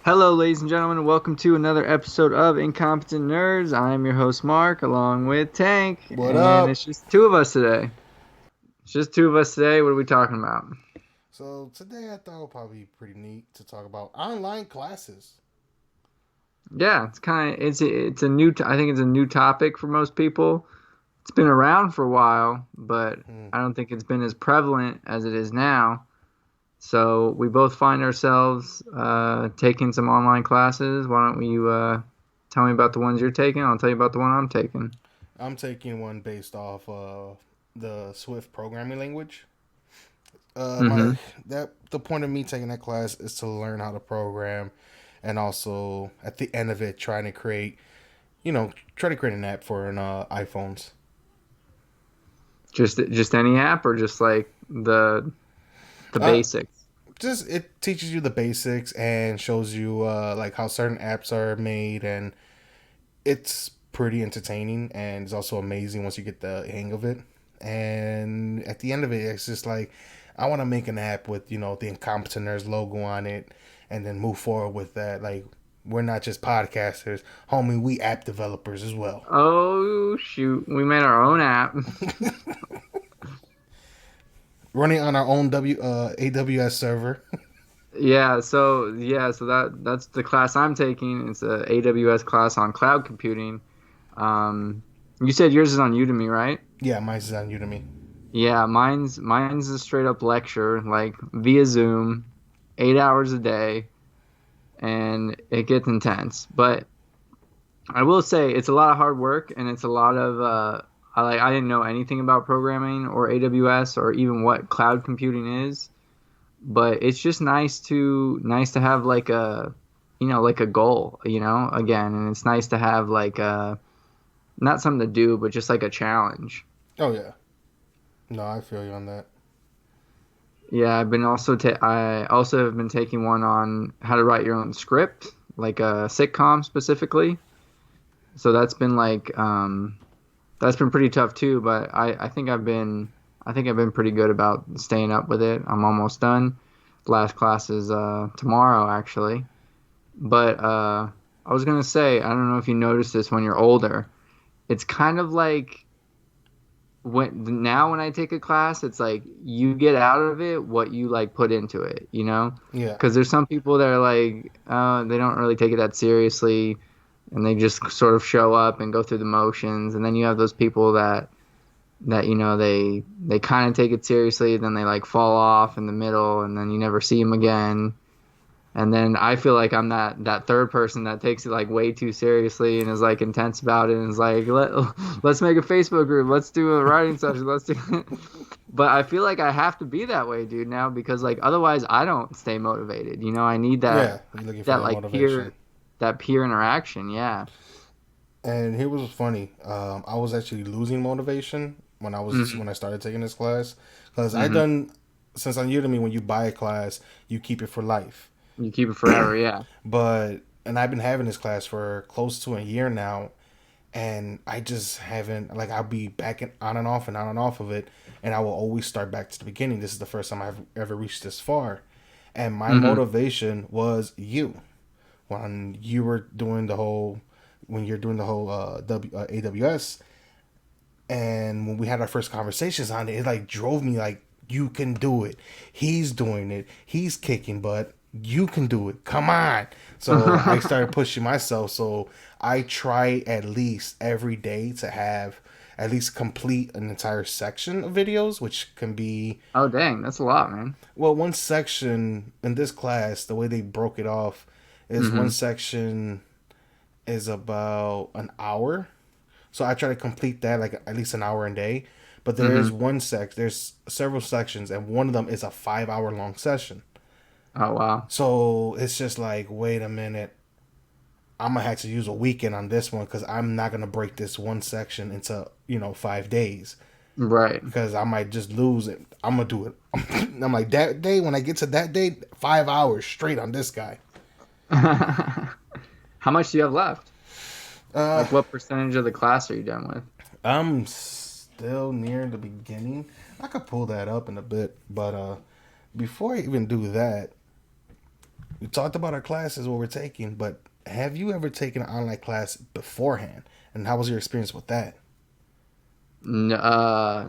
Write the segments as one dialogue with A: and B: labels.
A: Hello, ladies and gentlemen, and welcome to another episode of Incompetent Nerds. I'm your host, Mark, along with Tank,
B: What
A: and
B: up?
A: it's just two of us today. It's just two of us today. What are we talking about?
B: So today I thought it would probably be pretty neat to talk about online classes.
A: Yeah, it's a I think it's a new topic for most people. It's been around for a while, but
B: Hmm.
A: I don't think it's been as prevalent as it is now. So we both find ourselves taking some online classes. Why don't you tell me about the ones you're taking? I'll tell you about the one I'm taking.
B: I'm taking one based off the Swift programming language. My
A: Mm-hmm.
B: that the point of me taking that class is to learn how to program, and also at the end of it, try to create an app for an iPhones.
A: Just any app or just like the
B: Uh,
A: basics?
B: just it teaches you the basics and shows you like how certain apps are made, and it's pretty entertaining and it's also amazing once you get the hang of it. And at the end of it, it's just like I want to make an app with the Incompetent Nerds logo on it, and then move forward with that. Like we're not just podcasters, homie. We app developers as well,
A: Oh shoot, we made our own app.
B: running on our own AWS server.
A: So that's the class I'm taking. It's a AWS class on cloud computing. Um, you said yours is on Udemy, right?
B: Yeah, mine's on Udemy.
A: Yeah, mine's a straight up lecture, like via Zoom, 8 hours a day, and it gets intense. But I will say it's a lot of hard work and it's a lot of I didn't know anything about programming or AWS or even what cloud computing is, but it's just nice to have like a like a goal, again, and it's nice to have like a not something to do, but just like a challenge.
B: Oh yeah, no, I feel you on that.
A: Yeah, I also have been taking one on how to write your own script, like a sitcom specifically. So that's been pretty tough too, but I think I've been pretty good about staying up with it. I'm almost done. Last class is tomorrow actually. But I was gonna say, I don't know if you notice this when you're older. It's kind of like when I take a class, it's like you get out of it what you like put into it, you know?
B: Yeah,
A: Because there's some people that are like, they don't really take it that seriously and they just sort of show up and go through the motions. And then you have those people that they kind of take it seriously, then they like fall off in the middle, and then you never see them again. And then I feel like I'm that third person that takes it like way too seriously and is like intense about it and is like let's make a Facebook group, let's do a writing session, let's do. But I feel like I have to be that way, dude, now because like otherwise I don't stay motivated. I need
B: yeah. You're looking for
A: that
B: that
A: like
B: motivation.
A: peer interaction. Yeah.
B: And here was funny. I was actually losing motivation
A: Hmm.
B: when I started taking this class because I
A: Hmm.
B: done since on Udemy when you buy a class you keep it for life.
A: You keep it forever. Yeah.
B: But and I've been having this class for close to a year now, and I just haven't like I'll be back on and off and on and off of it, and I will always start back to the beginning. This is the first time I've ever reached this far, and my
A: Hmm.
B: motivation was you when you were doing the whole when you're doing the whole AWS, and when we had our first conversations on it, it like drove me like you can do it. He's doing it. He's kicking butt. You can do it. Come on. So I started pushing myself. So I try at least every day to have at least complete an entire section of videos, which can be
A: Oh dang, that's a lot, man.
B: one section in this class. The way they broke it off is one
A: Hmm.
B: section is about an hour, so I try to complete that like at least an hour a day. But
A: Hmm.
B: there's several sections, and one of them is a 5 hour long session.
A: Oh wow.
B: So it's just like, wait a minute, I'm gonna have to use a weekend on this one because I'm not gonna break this one section into 5 days
A: Right.
B: because I might just lose it. I'm gonna do it. I'm like that day when I get to that day, 5 hours straight on this guy.
A: How much do you have left?
B: Uh,
A: Like, what percentage of the class are you done with?
B: I'm still near the beginning. I could pull that up in a bit, but before I even do that, we talked about our classes, what we're taking, but have you ever taken an online class beforehand? And how was your experience with that?
A: N- Uh,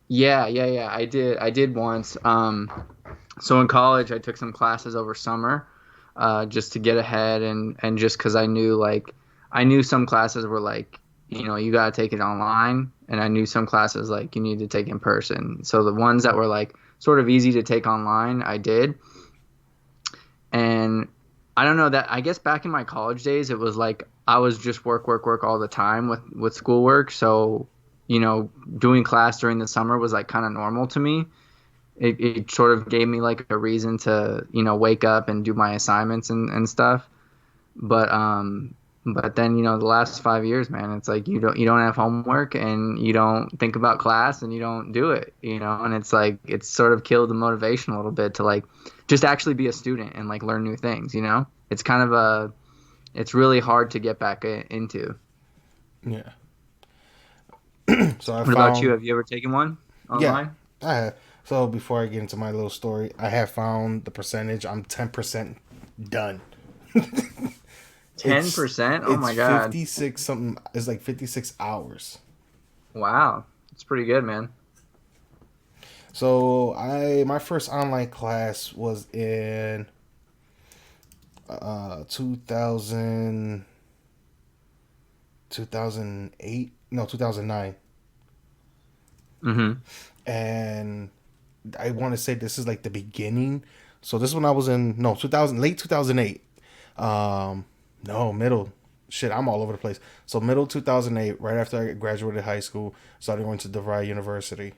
A: yeah. I did once. So in college, I took some classes over summer, just to get ahead and just because I knew some classes were like, you gotta take it online, and I knew some classes like you need to take in person. So the ones that were like sort of easy to take online, I did. And I don't know that I guess back in my college days, it was like I was just work all the time with schoolwork. So, doing class during the summer was like kind of normal to me. It sort of gave me like a reason to wake up and do my assignments and stuff. But then the last 5 years, man, it's like you don't have homework and you don't think about class and you don't do it, and it's like it's sort of killed the motivation a little bit to like just actually be a student and like learn new things. It's kind of it's really hard to get back into.
B: Yeah. So I
A: What about you?
B: found,
A: Have you ever taken one
B: yeah,
A: online?
B: I have. So before I get into my little story, I have found the percentage. I'm 10% done.
A: ten
B: it's
A: percent? Oh
B: it's
A: my God!
B: 56 something. It's like 56 hours.
A: Wow, it's pretty good, man.
B: So I my first online class was in 2000 2008, no, 2009.
A: Mm-hmm.
B: And I want to say this is like the beginning. So this one I was in, no, 2000, late 2008. Um, no, middle. Shit, I'm all over the place. So middle 2008, right after I graduated high school, started going to DeVry University.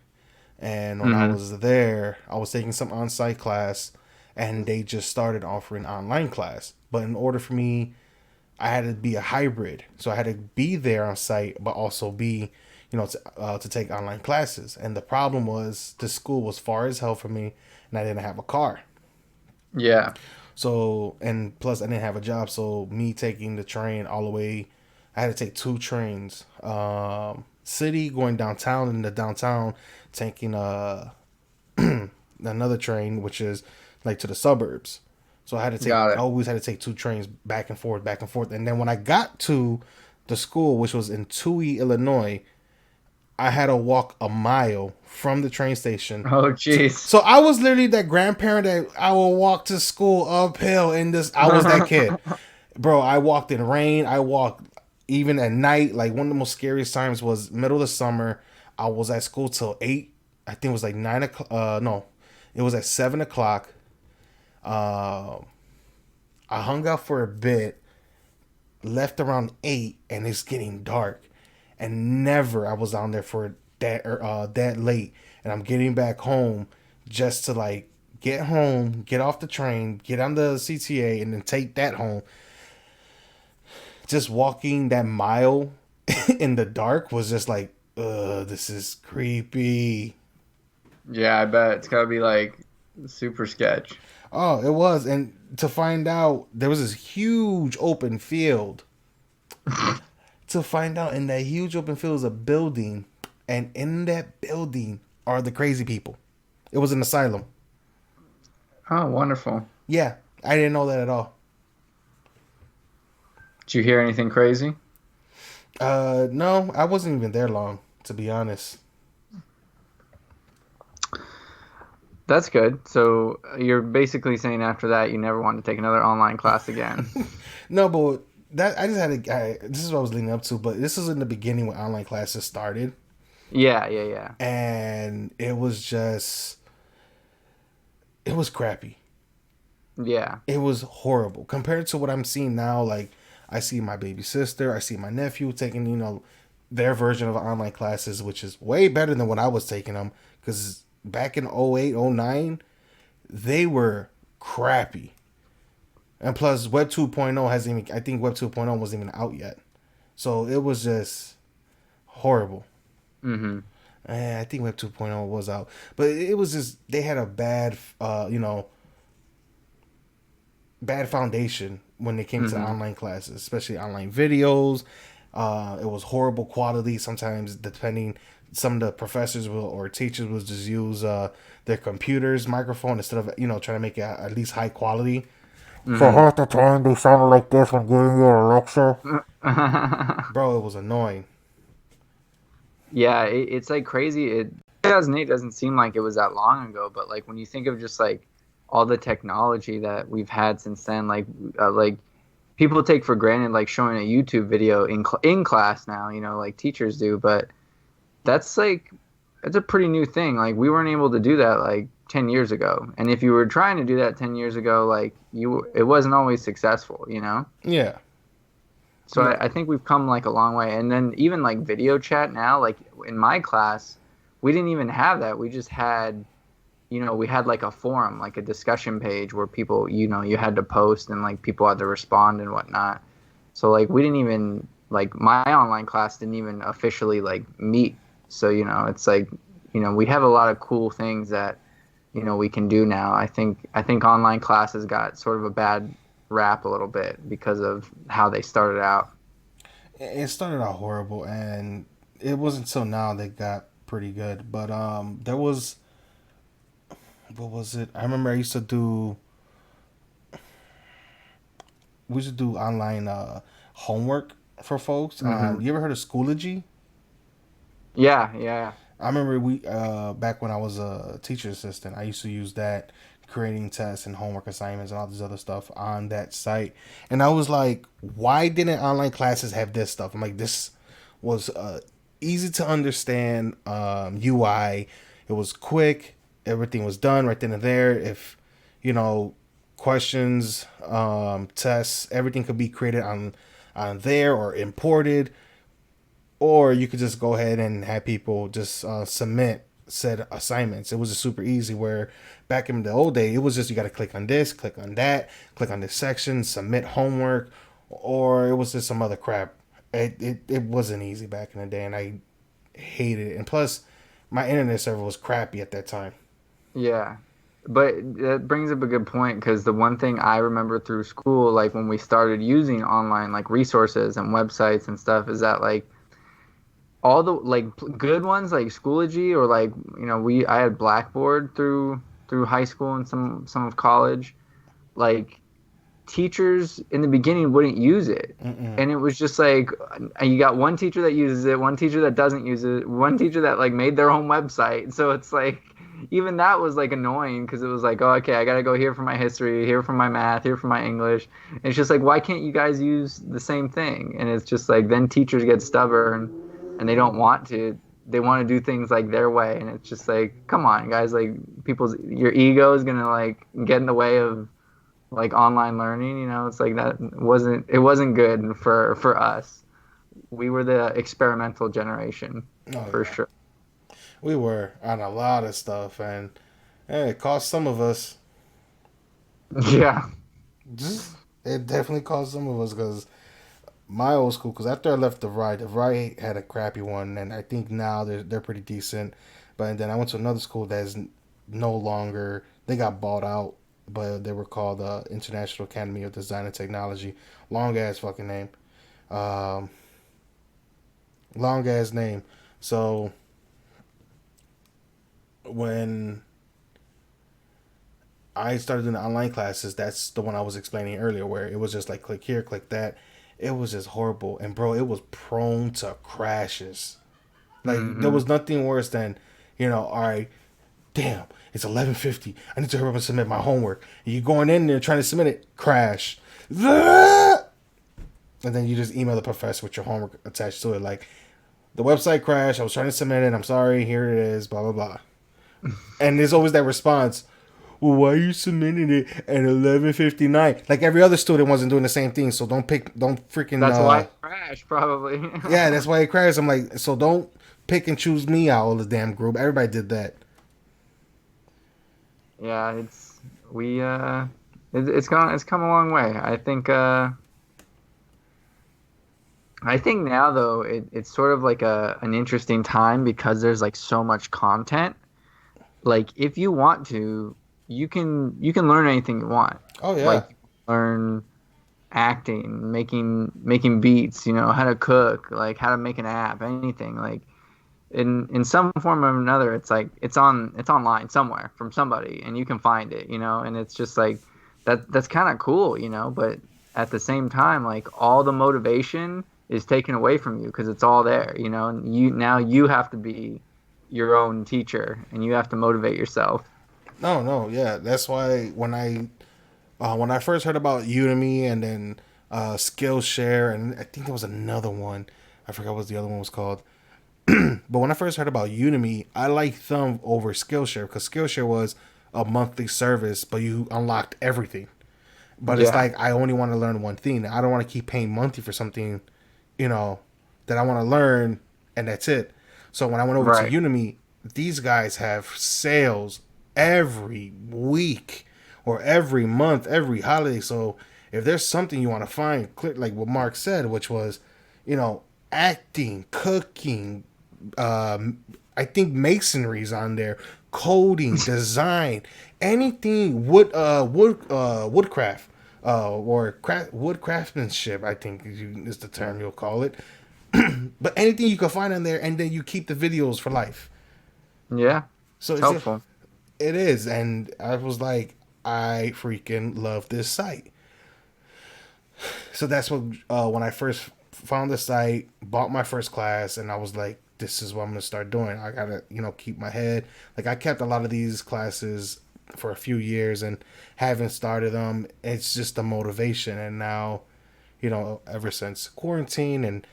B: And when I
A: Mm-hmm.
B: was there, I was taking some on-site class, and they just started offering online class. But in order for me, I had to be a hybrid, so I had to be there on site, but also be, to take online classes. And the problem was the school was far as hell for me, and I didn't have a car.
A: Yeah.
B: So, and plus I didn't have a job, so me taking the train all the way, I had to take two trains. City going downtown, and the downtown taking another train, which is like to the suburbs. So I
A: Got it.
B: always had to take two trains back and forth, back and forth. And then when I got to the school, which was in Tui, Illinois, I had to walk a mile from the train station.
A: Oh, jeez.
B: So I was literally that grandparent that I will walk to school uphill in this. I was that kid, bro. I walked in rain. I walked even at night. Like one of the most scariest times was middle of the summer. I was at school till 8. I think it was like 9 o'clock. No, it was at 7 o'clock. Uh, I hung out for a bit, left around 8, and it's getting dark. And never I was down there for that late. And I'm getting back home just to like get home, get off the train, get on the CTA, and then take that home. Just walking that mile in the dark was just like, this is creepy.
A: Yeah, I bet it's gotta be like super sketch.
B: Oh, it was. And to find out there was this huge open field. To find out in that huge open field is a building, and in that building are the crazy people. It was an asylum.
A: Oh, wonderful.
B: Yeah, I didn't know that at all.
A: Did you hear anything crazy?
B: No, I wasn't even there long, to be honest.
A: That's good. So you're basically saying after that you never want to take another online class again.
B: No, but that I just had to. This is what I was leading up to, but this was in the beginning when online classes started,
A: Yeah.
B: and it was crappy.
A: Yeah.
B: It was horrible compared to what I'm seeing now. Like I see my baby sister, I see my nephew taking their version of online classes, which is way better than what I was taking them. Because back in 08, 09, they were crappy. And plus, Web 2.0 hasn't even, I think Web 2.0 wasn't even out yet. So it was just horrible.
A: Mm-hmm.
B: I think Web 2.0 was out. But it was just, they had a bad foundation when it came to
A: Mm-hmm.
B: online classes, especially online videos. It was horrible quality. Sometimes, depending, some of the professors will or teachers will just use their computer's microphone instead of trying to make it at least high quality. So
A: Hmm.
B: half the time they sounded like this when giving you a lecture. Bro, it was annoying.
A: Yeah, it's like crazy. 2008 doesn't seem like it was that long ago, but like when you think of just like all the technology that we've had since then, like people take for granted like showing a YouTube video in class now, like teachers do, but that's like it's a pretty new thing. Like we weren't able to do that like 10 years ago. And if you were trying to do that 10 years ago, like it wasn't always successful.
B: Yeah.
A: So
B: No.
A: I think we've come like a long way. And then even like video chat now, like in my class, we didn't even have that. We just had, we had like a forum, like a discussion page where people, you had to post and like people had to respond and whatnot. So like we didn't even like my online class didn't even officially like meet. So, it's like, we have a lot of cool things that, we can do now. I think online classes got sort of a bad rap a little bit because of how they started out.
B: It started out horrible, and it wasn't until now they got pretty good. But there was what was it? I remember I used to do. We used to do online homework for folks.
A: Hmm.
B: You ever heard of Schoology?
A: Yeah, yeah.
B: I remember we back when I was a teacher assistant, I used to use that creating tests and homework assignments and all this other stuff on that site. And I was like, why didn't online classes have this stuff? I'm like, this was easy to understand UI. It was quick. Everything was done right then and there. If you know questions, tests, everything could be created on there or imported, or you could just go ahead and have people just submit said assignments. It was just super easy. Where back in the old day, it was just you got to click on this, click on that, click on this section, submit homework, or it was just some other crap. It wasn't easy back in the day, and I hated it. And plus, my internet server was crappy at that time.
A: Yeah. But that brings up a good point because the one thing I remember through school, like when we started using online like resources and websites and stuff, is that like all the like good ones like Schoology or like I had Blackboard through high school and some of college. Like teachers in the beginning wouldn't use it.
B: Mm-mm.
A: And it was just like you got one teacher that uses it, one teacher that doesn't use it, one teacher that like made their own website. So it's like even that was like annoying because it was like, oh, okay, I gotta go here for my history, here for my math, here for my English. And it's just like, why can't you guys use the same thing? And it's just like then teachers get stubborn and they don't want to. They want to do things like their way, and it's just like, come on, guys! Like your ego is gonna like get in the way of like online learning. It's like it wasn't good for us. We were the experimental generation
B: Oh
A: for
B: yeah,
A: sure.
B: we were on a lot of stuff, and it cost some of us.
A: Yeah.
B: It definitely cost some of us because my old school, because after I left the Rye had a crappy one, and I think now they're pretty decent. But then I went to another school that's no longer. They got bought out, but they were called International Academy of Design and Technology. Long ass fucking name. Um, long ass name. So when I started doing the online classes, that's the one I was explaining earlier, where it was just like click here, click that. It was just horrible, and bro, it was prone to crashes. Like there
A: Hmm.
B: was nothing worse than, all right, damn, it's 11:50. I need to hurry up and submit my homework. And you going in there trying to submit it, crash, and then you just email the professor with your homework attached to it, like the website crashed. I was trying to submit it. I'm sorry. Here it is. Blah blah blah. And there's always that response. Well, why are you submitting it at 11:59? Like every other student wasn't doing the same thing, so don't freaking
A: That's why it crashed, probably.
B: yeah, that's why it crashed. I'm like, so don't pick and choose me out of the damn group. Everybody did that.
A: Yeah, it's come a long way. I think now though it's sort of like an interesting time because there's like so much content. Like if you want to, you can learn anything you want.
B: Oh yeah.
A: Like learn. acting, making beats, you know, how to cook, like how to make an app, anything. Like in some form or another, it's like it's online somewhere from somebody, and you can find it, you know. And it's just like that's kind of cool, you know. But at the same time, like all the motivation is taken away from you because it's all there, you know. And you have to be your own teacher, and you have to motivate yourself.
B: No, no, yeah. That's why when I first heard about Udemy and then Skillshare, and I think there was another one. I forgot what the other one was called. But when I first heard about Udemy, I liked them over Skillshare because Skillshare was a monthly service, but you unlocked everything. But it's
A: Yeah,
B: like I only want to learn one thing. I don't want to keep paying monthly for something, you know, that I want to learn, and that's it. So when I went over to
A: right.
B: Udemy, these guys have sales every week or every month, every holiday. So if there's something you want to find, click like what Mark said, which was, you know, acting, cooking, I think masonry's on there, coding, design, anything woodcraft, or wood craftsmanship. I think is the term you'll call it. But anything you can find on there, and then you keep the videos for life.
A: Yeah,
B: So
A: it's
B: it's just,
A: helpful.
B: it is, and I was like, I freaking love this site. So that's what when I first found the site, bought my first class, and I was like, this is what I'm gonna start doing. I gotta, keep my head. Like I kept a lot of these classes for a few years and haven't started them. It's just a motivation, and now, ever since quarantine and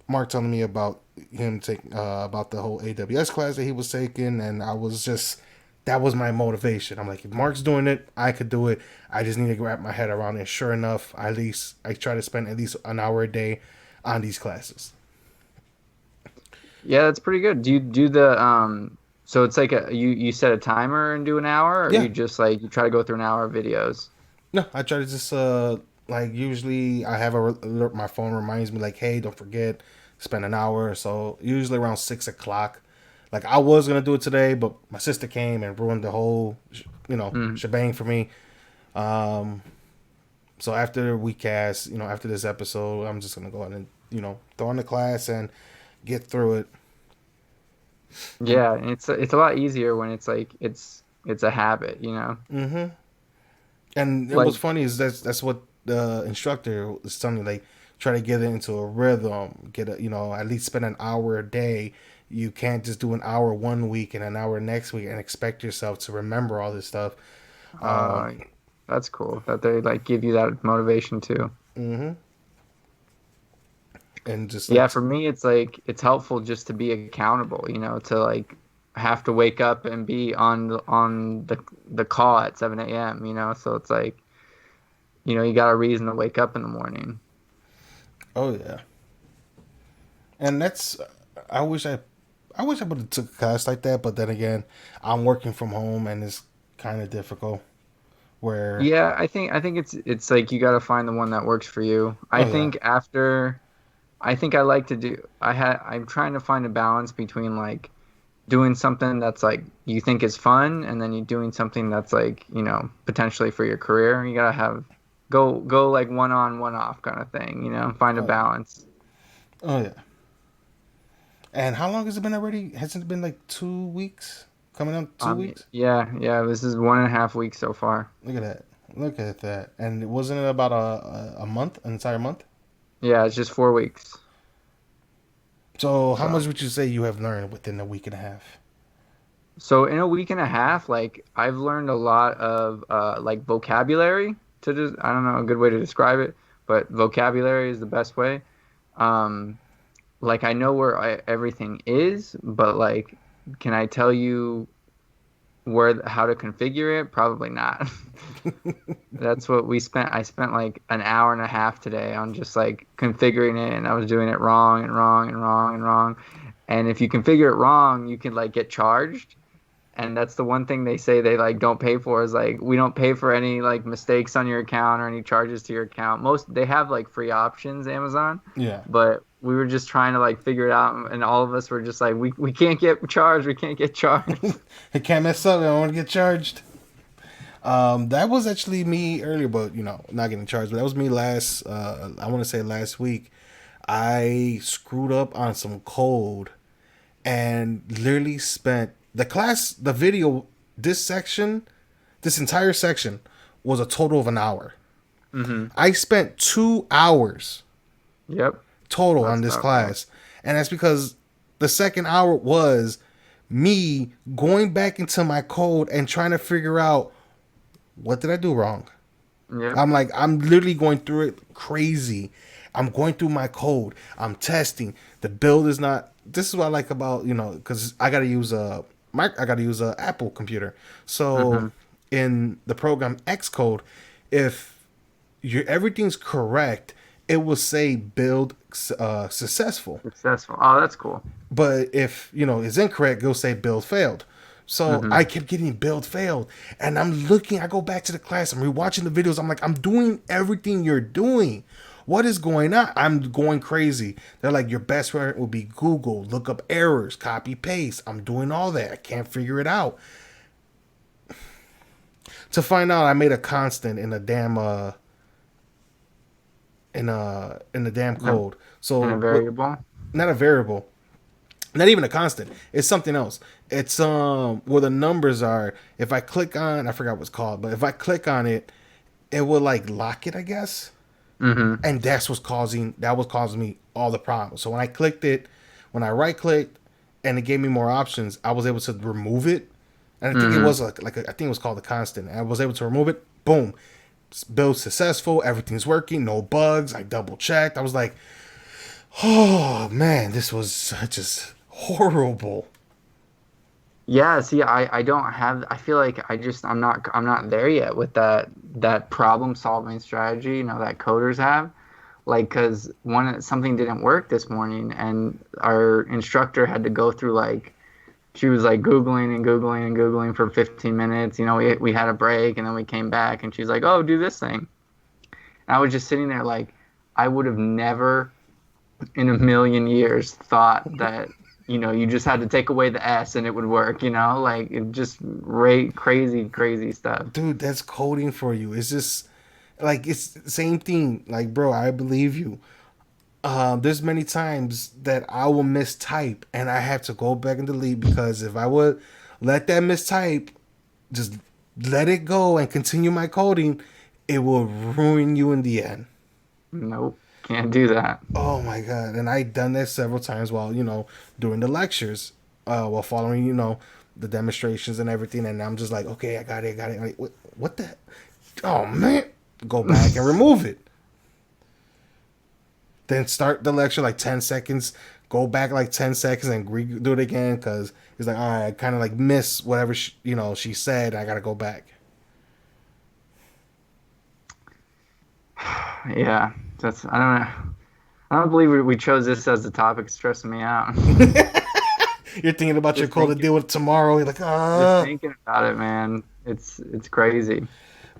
B: Mark telling me about him taking about the whole AWS class that he was taking, and I was just that was my motivation. I'm like, if Mark's doing it, I could do it. I just need to wrap my head around it. Sure enough, at least I try to spend at least an hour a day on these classes.
A: Yeah, that's pretty good. Do you do the so it's like you set a timer and do an hour, or
B: Yeah,
A: you just like you try to go through an hour of videos?
B: no, I try to just like usually I have alert. My phone reminds me like, hey, don't forget, spend an hour. So usually around 6 o'clock. Like I was gonna do it today, but my sister came and ruined the whole,
A: Mm.
B: shebang for me. Um, so after we cast, after this episode, I'm just gonna go ahead and throw in the class and get through it. And
A: Yeah, and it's a lot easier when it's like it's a habit, you know?
B: hmm and it
A: Like
B: was funny is that's what the instructor was telling me, like try to get it into a rhythm, get a at least spend an hour a day. You can't just do an hour one week and an hour next week and expect yourself to remember all this stuff. Um,
A: uh that's cool that they like give you that motivation too.
B: hmm and just
A: Yeah,
B: like
A: for me it's like it's helpful just to be accountable, you know, to like have to wake up and be on the call at 7 a.m., you know? So it's like, you know, you got a reason to wake up in the morning.
B: oh yeah, and that's I wish I would have took a class like that, but then again, I'm working from home and it's kind of difficult. Where
A: Yeah, I think it's like you got to find the one that works for you. I
B: oh yeah,
A: think after I think I like to do I'm trying to find a balance between like doing something that's like you think is fun and then you doing something that's like, you know, potentially for your career. You gotta have go like one on, one off kind of thing, you know, find a
B: oh yeah,
A: balance.
B: oh yeah. And how long has it been already? Hasn't it been like 2 weeks? Coming up 2 weeks?
A: Yeah, this is 1.5 weeks so far.
B: Look at that. Look at that. And wasn't it about a month, an entire month?
A: Yeah, it's just 4 weeks.
B: So how much
A: So
B: would you say you have learned within a week and a half?
A: so in a week and a half, like I've learned a lot of like vocabulary to just I don't know a good way to describe it, but vocabulary is the best way. Um, like I know where everything is, but like, can I tell you how to configure it? Probably not. That's what we spent. I spent like an hour and a half today on just like configuring it, and I was doing it wrong and wrong and wrong and wrong. And if you configure it wrong, you can like get charged. And that's the one thing they say they like don't pay for is like we don't pay for any like mistakes on your account or any charges to your account. Most they have like free options, Amazon,
B: Yeah.
A: but we were just trying to like figure it out, and all of us were just like we can't get charged, we can't get charged.
B: I can't mess up. I don't want to get charged. That was actually me earlier, but not getting charged. But that was me last. I want to say last week. I screwed up on some code and literally spent the video, this section, this entire section was a total of an hour.
A: Mm-hmm.
B: I spent 2 hours
A: Yep.
B: total on
A: That's
B: this
A: about right.
B: class, and that's because the second hour was me going back into my code and trying to figure out what did I do wrong.
A: Yep.
B: I'm literally going through it crazy. I'm going through my code. I'm testing. The build is not. This is what I like about because I gotta use a Apple computer. So
A: Mm-hmm.
B: in the program Xcode, if everything's correct, it will say build successful.
A: Successful. Oh, that's cool.
B: But if it's incorrect, it'll say build failed. So
A: Mm-hmm.
B: I kept getting build failed, and I go back to the class, I'm rewatching the videos. I'm like, I'm doing everything you're doing. What is going on? I'm going crazy. They're like, your best friend will be Google, look up errors, copy paste. I'm doing all that. I can't figure it out. To find out, I made a constant in a damn in the damn
A: In a,
B: code.
A: in a
B: So what?
A: variable.
B: Not a variable, not even a constant. It's something else. It's where the numbers are. If I click on, I forgot what it's called, but if I click on it, it will like lock it, I guess.
A: Mm-hmm.
B: And that was causing me all the problems. So when I clicked it, when I right clicked, and it gave me more options, I was able to remove it. And I think it
A: Mm-hmm.
B: was I think it was called the constant. And I was able to remove it. Boom, build successful. Everything's working. No bugs. I double checked. I was like, oh man, this was just horrible.
A: Yeah, see, I don't have I feel like I'm not there yet with that problem solving strategy, that coders have. Like, cause something didn't work this morning and our instructor had to go through like she was like Googling and Googling and Googling for 15 minutes. We had a break and then we came back and she's like, "Oh, do this thing." And I was just sitting there like I would have never in a million years thought that you just had to take away the S and it would work, like it just crazy crazy stuff.
B: Dude, that's coding for you. It's just like it's the same thing. Like, bro, I believe you. There's many times that I will mistype and I have to go back and delete because if I would let that mistype, just let it go and continue my coding, it will ruin you in the end.
A: Nope, can't do that.
B: Oh my god! And I done this several times while doing the lectures, while following the demonstrations and everything. And I'm just like, okay, I got it, I got it. Like, what the? Oh man! Go back and remove it. Then start the lecture like 10 seconds. Go back like 10 seconds and do it again because it's like, all right, I kind of like miss whatever she said. I gotta go back.
A: Yeah, that's I don't believe we chose this as the topic. It's stressing me out.
B: You're thinking about your
A: just
B: call to
A: thinking
B: deal with tomorrow. You're like,
A: just
B: ah.
A: thinking about it, man. It's crazy.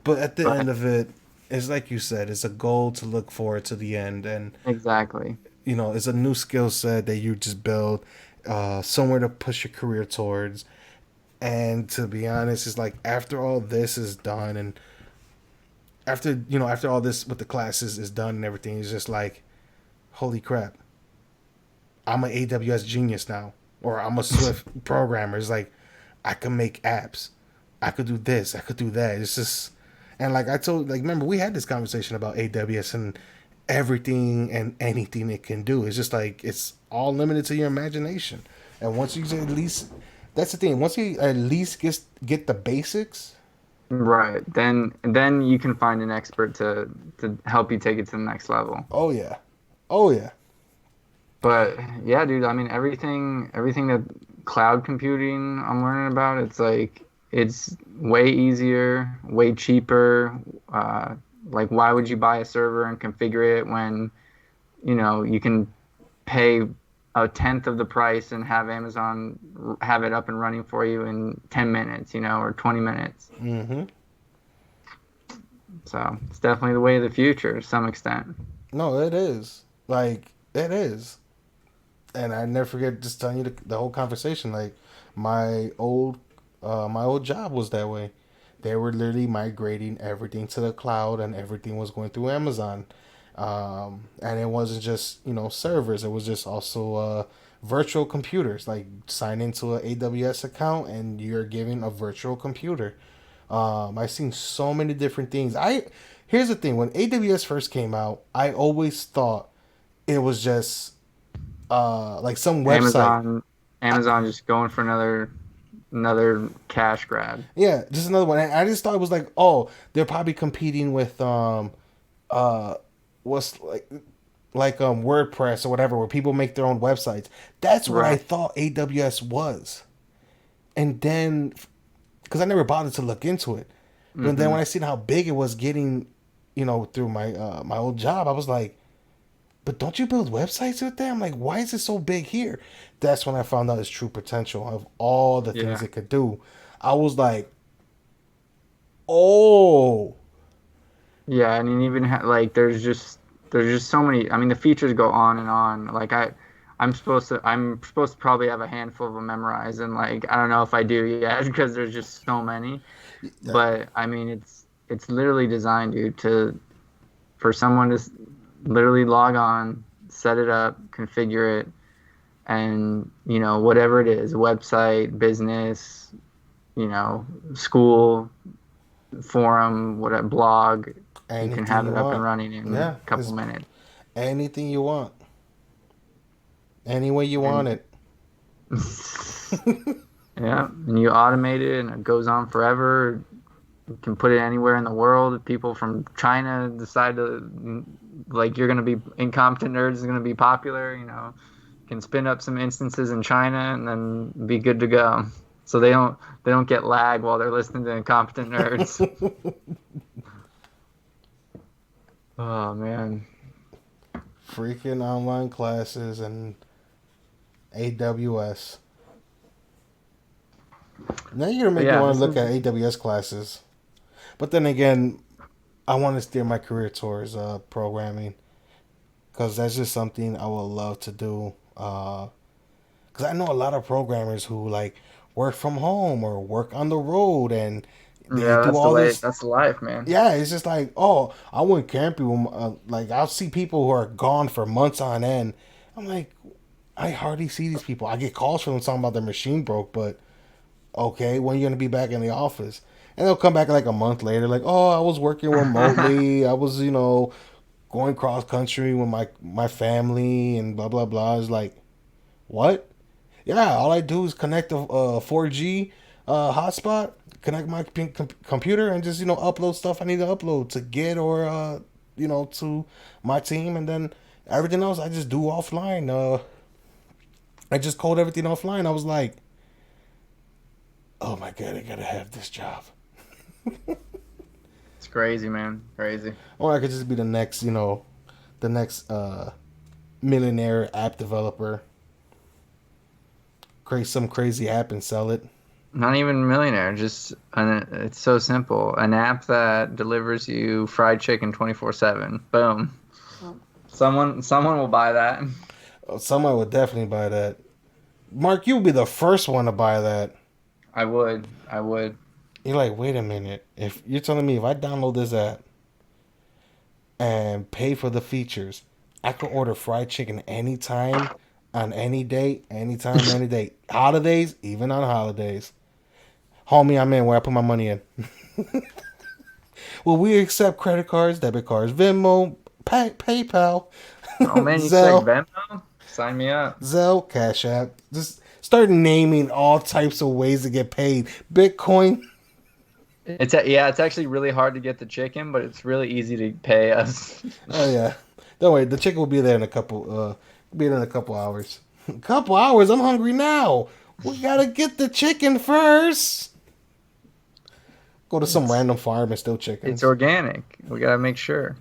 B: But at the end
A: But
B: of it, it's like you said, it's a goal to look forward to the end, and
A: exactly.
B: it's a new skill set that you just build, somewhere to push your career towards. And to be honest, it's like after all this is done, and after all this with the classes is done and everything, it's just like, holy crap, I'm an AWS genius now, or I'm a Swift programmer. It's like I can make apps, I could do this, I could do that. It's just, and like I told, like remember we had this conversation about AWS and everything and anything it can do. It's just like it's all limited to your imagination. And once you at least, that's the thing. Once you at least get the basics.
A: Right. Then you can find an expert to help you take it to the next level.
B: Oh yeah, oh yeah.
A: But yeah, dude, I mean everything that cloud computing I'm learning about, it's like it's way easier, way cheaper. Like why would you buy a server and configure it when, you can pay a tenth of the price and have Amazon have it up and running for you in 10 minutes, or 20 minutes.
B: Mm-hmm.
A: So it's definitely the way of the future to some extent.
B: No, it is. Like it is. And I never forget just telling you the whole conversation. Like my old job was that way. they were literally migrating everything to the cloud, and everything was going through Amazon. And it wasn't just servers; it was just also virtual computers. Like sign into an AWS account, and you're giving a virtual computer. I've seen so many different things. Here's the thing: when AWS first came out, I always thought it was just like some website.
A: Amazon just going for another cash grab.
B: Yeah, just another one. I just thought it was like, oh, they're probably competing with uh what's WordPress or whatever, where people make their own websites. That's what I
A: Right.
B: thought AWS was. And then, because I never bothered to look into it, but then
A: Hmm.
B: when I seen how big it was getting, through my old job, I was like, but don't you build websites with them? Like, why is it so big here? That's when I found out its true potential of all the things
A: Yeah.
B: it could do. I was like, oh,
A: Yeah, and it even like there's just so many. I mean, the features go on and on. Like I'm supposed to probably have a handful of them memorized, and like I don't know if I do yet because there's just so many. But I mean, it's literally designed, dude, to for someone to literally log on, set it up, configure it, and whatever it is, website, business, school, forum, whatever, blog, you can
B: anything
A: have
B: you
A: it up and
B: want.
A: running in
B: Yeah,
A: a couple
B: it's
A: minutes.
B: anything you want, any way you want
A: And
B: it.
A: yeah, and you automate it and it goes on forever. You can put it anywhere in the world. If people from China decide to, like, you're going to be incompetent nerds is going to be popular, you can spin up some instances in China and then be good to go. So they don't get lag while they're listening to incompetent nerds. Oh man.
B: Freaking online classes and AWS. Now you're gonna
A: But
B: make me
A: yeah,
B: want to
A: this
B: look
A: is
B: at AWS classes. But then again, I want to steer my career towards programming, because that's just something I would love to do. Because I know a lot of programmers who like work from home or work on the road, and they
A: yeah,
B: do
A: that's the
B: all
A: way.
B: this.
A: That's the life, man.
B: Yeah, it's just like, oh, I went camping. Like I'll see people who are gone for months on end. I'm like, I hardly see these people. I get calls from them talking about their machine broke, but okay, when are you gonna be back in the office? And they'll come back like a month later, like, oh, I was working remotely. I was, going cross country with my family and blah blah blah. It's like, what? Yeah, all I do is connect a 4G hotspot, connect my computer, and just upload stuff I need to upload to Git or to my team, and then everything else I just do offline. I just code everything offline. I was like, oh my god, I gotta have this job.
A: It's crazy, man. Crazy.
B: Or I could just be the next millionaire app developer, create some crazy app and sell it.
A: Not even a millionaire. It's so simple. An app that delivers you fried chicken 24/7. Boom. Someone will buy that.
B: Someone would definitely buy that. Mark, you would be the first one to buy that.
A: I would. I would.
B: You're like, wait a minute. If you're telling me if I download this app and pay for the features, I can order fried chicken anytime, on any date, anytime, any day. Holidays, even on holidays. Homie, I'm in where I put my money in. Well, we accept credit cards, debit cards, Venmo, PayPal,
A: Oh man, you expect
B: Zelle,
A: Venmo? Sign me up.
B: Zelle, Cash App. Just start naming all types of ways to get paid. Bitcoin.
A: It's actually really hard to get the chicken, but it's really easy to pay us.
B: Oh yeah. Don't worry, the chicken will be there in a couple. Be there in a couple hours. A couple hours. I'm hungry now. We gotta get the chicken first. Go to some
A: It's
B: random farm and steal
A: it's
B: chickens.
A: organic. We gotta make sure.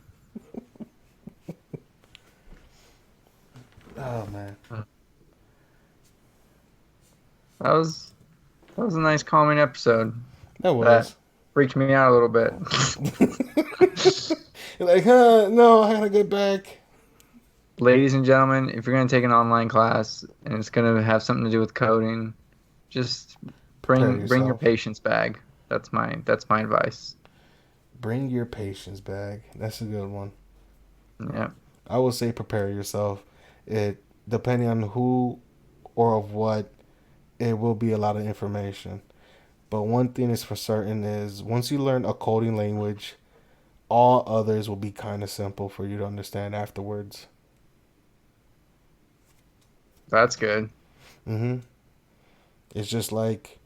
B: Oh man,
A: That was a nice calming episode.
B: that
A: That
B: was.
A: freaked me out a little bit.
B: You're like, huh? No, I gotta get back.
A: Ladies and gentlemen, if you're gonna take an online class and it's gonna have something to do with coding, just
B: Prepare
A: bring your
B: yourself.
A: patience bag. That's my advice.
B: Bring your patience bag. That's a good one.
A: Yeah.
B: I would say prepare yourself. It depending on who or of what, it will be a lot of information. But one thing is for certain is once you learn a coding language, all others will be kind of simple for you to understand afterwards.
A: That's good.
B: Mm-hmm. It's just like,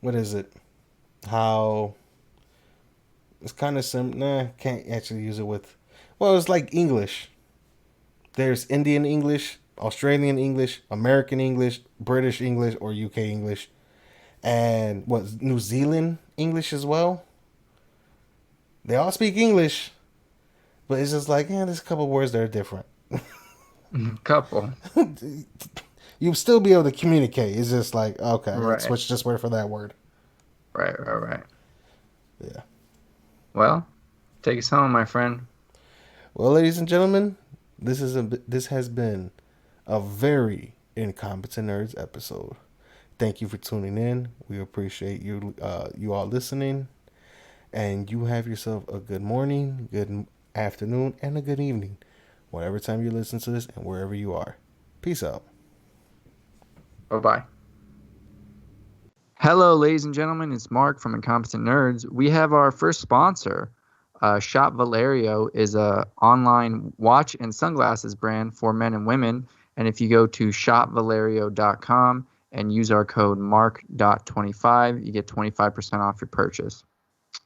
B: what is it? How it's kind of sim. Nah, can't actually use it with. Well, it's like English. There's Indian English, Australian English, American English, British English, or UK English, and what New Zealand English as well. They all speak English, but it's just like, there's a couple words that are different.
A: Couple.
B: You'll still be able to communicate. It's just like, okay, let's
A: Right.
B: switch this word for that word.
A: Right.
B: Yeah.
A: Well, take us home, my friend.
B: Well, ladies and gentlemen, this has been a very incompetent nerds episode. Thank you for tuning in. We appreciate you all listening, and you have yourself a good morning, good afternoon, and a good evening, whatever time you listen to this and wherever you are. Peace out.
A: Bye-bye. Hello, ladies and gentlemen. It's Mark from Incompetent Nerds. We have our first sponsor. Shop Valerio is a online watch and sunglasses brand for men and women. And if you go to shopvalerio.com and use our code MARK.25, you get 25% off your purchase.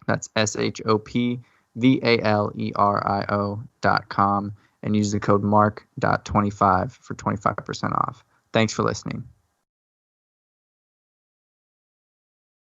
A: That's SHOPVALERIO.com and use the code MARK.25 for 25% off. Thanks for listening.